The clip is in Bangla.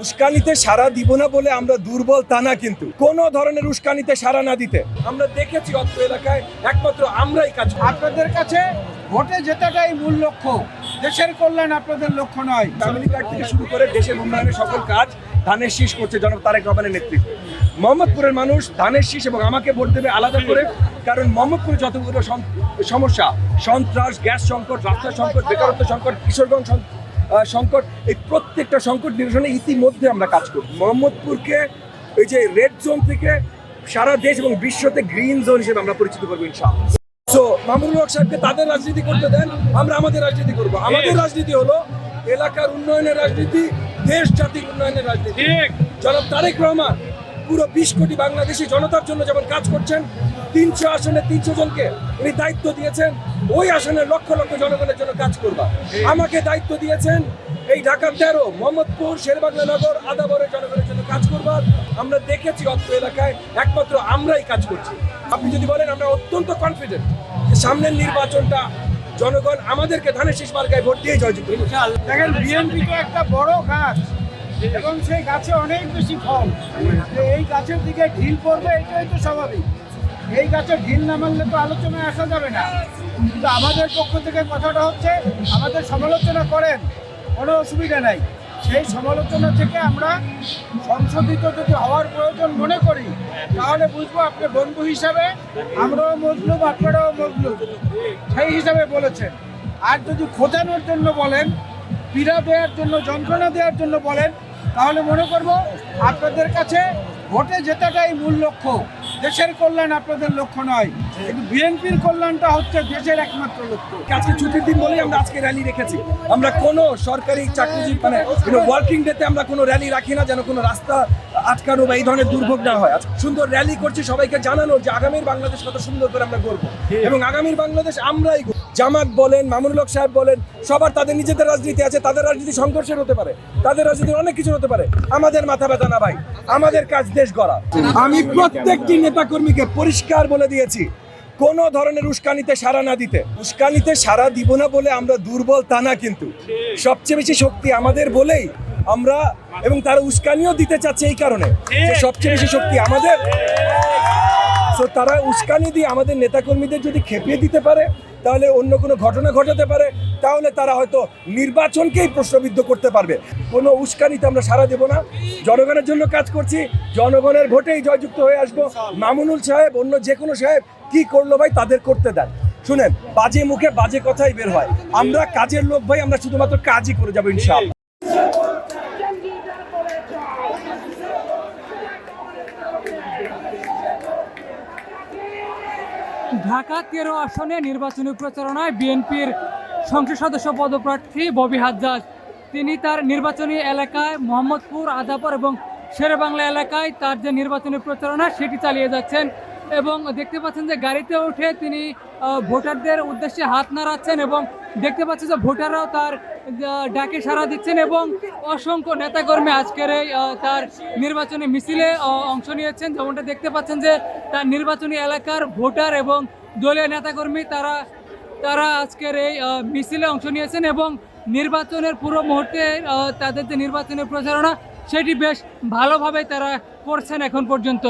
উস্কানিতে সাড়া দিব না বলে আমরা দুর্বল তা না, কিন্তু কোন ধরনের উস্কানিতে সাড়া না দিতে আমরা দেখেছি অত্র এলাকায় একমাত্র আমরাই কাজ করি। আপনাদের কাছে ভোটে জেতাটাই মূল লক্ষ্য, দেশের কল্যাণ আপনাদের লক্ষ্য নয়। ফ্যামিলি কার্ড থেকে শুরু করে দেশের উন্নয়নের সকল কাজ ধানের শীষ করছে জনাব তারেক রহমানের নেতৃত্বে। মোহাম্মদপুরের মানুষ ধানের শীষ এবং আমাকে ভোট দেবে আলাদা করে, কারণ মোহাম্মদপুরে যতগুলো সমস্যা, সন্ত্রাস, গ্যাস সংকট, রাস্তা সংকট, বেকারত্ব সংকট, কিশোরগঞ্জ সংকট, এই প্রত্যেকটা সংকট নিরসনে ইতিমধ্যে আমরা কাজ করি। মোহাম্মদপুরকে এই যে রেড জোন থেকে সারা দেশ এবং বিশ্বতে গ্রিন জোন হিসেবে আমরা পরিচিত করবো ইনশাআল্লাহ। সো মামুনুল হক সাহেবকে তাদের রাজনীতি করতে দেন, আমরা আমাদের রাজনীতি করব। আমাদের রাজনীতি হলো এলাকার উন্নয়নের রাজনীতি, দেশ জাতির উন্নয়নের রাজনীতি। জনাব তারেক রহমান পুরো 20 কোটি বাংলাদেশি জনতার জন্য যেমন কাজ করছেন, 300 আসনে 300 জনকে উনি দায়িত্ব দিয়েছেন ওই আসনে লক্ষ লক্ষ জনগণের জন্য কাজ করবা। আমাকে দায়িত্ব দিয়েছেন এই ঢাকা 13, মোহাম্মদপুর, শেরেবাংলা নগর, আদাবরের জনগণের জন্য কাজ করবার। আমরা দেখেছি অত্র এলাকায় একমাত্র আমরাই কাজ করছি। আপনি যদি বলেন, আমরা অত্যন্ত কনফিডেন্ট যে সামনের নির্বাচনটা জনগণ আমাদেরকে ধানের শীষ মার্কায় ভোট দিয়ে জয়যুক্ত করবে। দেখেন, বিএনপি তো একটা বড় গাছ এবং সেই গাছে অনেক বেশি ফল। এই গাছের দিকে ঢিল পড়বে, এটাই তো স্বাভাবিক। এই গাছে ঢিল না মারলে তো আলোচনায় আসা যাবে না। কিন্তু আমাদের পক্ষ থেকে কথাটা হচ্ছে, আমাদের সমালোচনা করেন, কোনো অসুবিধা নাই। সেই সমালোচনা থেকে আমরা সংশোধিত যদি হওয়ার প্রয়োজন মনে করি, তাহলে বুঝবো আপনি বন্ধু হিসাবে আমরাও মজলুম, আপনারাও মজলুম, সেই হিসাবে বলেছেন। আর যদি খোঁজানোর জন্য বলেন, পীড়া দেওয়ার জন্য, যন্ত্রণা দেওয়ার জন্য বলেন, তাহলে মনে করব আপনাদের কাছে ভোটে জেতাটাই মূল লক্ষ্য, দেশের কল্যাণ আপনাদের লক্ষ্য নয়। কিন্তু বিএনপির কল্যাণটা হচ্ছে দেশের একমাত্র লক্ষ্য। আজকে ছুটির দিন বলেই আমরা আজকে র্যালি রেখেছি। আমরা কোনো সরকারি চাকরিজীবী মানে ওয়ার্কিং ডেতে আমরা কোনো র্যালি রাখি না, যেন কোনো রাস্তা আটকানো বা এই ধরনের দুর্ভোগ না হয়। সুন্দর র্যালি করছি সবাইকে জানানো যে আগামীর বাংলাদেশ কত সুন্দর করে আমরা করবো, এবং আগামীর বাংলাদেশ আমরাই। জামাত বলেন, মামুনুল হক সাহেব বলেন, সবার তাদের নিজেদের রাজনীতি আছে, তাদের রাজনীতি সংঘর্ষের হতে পারে, তাদের রাজনীতি অনেক কিছু হতে পারে। আমাদের মাথা ব্যথা না ভাই, আমাদের কাজ দেশ গড়া। আমি প্রত্যেকটি নেতাকর্মীকে পরিষ্কার বলে দিয়েছি কোন ধরনের উস্কানিতে সাড়া না দিতে। উস্কানিতে সাড়া দিব না বলে আমরা দুর্বল তা না, কিন্তু সবচেয়ে বেশি শক্তি আমাদের বলেই আমরা, এবং তারা উস্কানিও দিতে চাচ্ছে এই কারণে যে সবচেয়ে বেশি শক্তি আমাদের। তো তারা উস্কানি দিয়ে আমাদের নেতাকর্মীদের যদি খেপিয়ে দিতে পারে, তাহলে অন্য কোনো ঘটনা ঘটাতে পারে, তাহলে তারা হয়তো নির্বাচনকেই প্রশ্নবিদ্ধ করতে পারবে। কোনো উস্কানিতে আমরা সাড়া দেব না, জনগণের জন্য কাজ করছি, জনগণের ভোটেই জয়যুক্ত হয়ে আসবো। মামুনুল সাহেব, অন্য যে কোনো সাহেব কি করলো ভাই, তাদের করতে দেন। শুনেন, বাজে মুখে বাজে কথাই বের হয়। আমরা কাজের লোক ভাই, আমরা শুধুমাত্র কাজই করে যাবো ইনশাআল্লাহ। ঢাকা 13 আসনে নির্বাচনী প্রচারণায় বিএনপির সংসদ সদস্য পদপ্রার্থী ববি হাজ্জাজ তিনি তার নির্বাচনী এলাকায় মোহাম্মদপুর, আদাবর এবং শেরেবাংলা এলাকায় তার যে নির্বাচনী প্রচারণা সেটি চালিয়ে যাচ্ছেন। এবং দেখতে পাচ্ছেন যে গাড়িতে উঠে তিনি ভোটারদের উদ্দেশ্যে হাত নাড়াচ্ছেন, এবং দেখতে পাচ্ছেন যে ভোটাররাও তার ডাকে সাড়া দিচ্ছেন, এবং অসংখ্য নেতাকর্মী আজকের এই তার নির্বাচনী মিছিলে অংশ নিয়েছেন। যেমনটা দেখতে পাচ্ছেন যে তার নির্বাচনী এলাকার ভোটার এবং দলীয় নেতাকর্মী তারা আজকের এই মিছিলে অংশ নিয়েছেন, এবং নির্বাচনের পুরো মুহূর্তে তাদের যে নির্বাচনী প্রচারণা সেটি বেশ ভালোভাবে তারা করছেন এখন পর্যন্ত।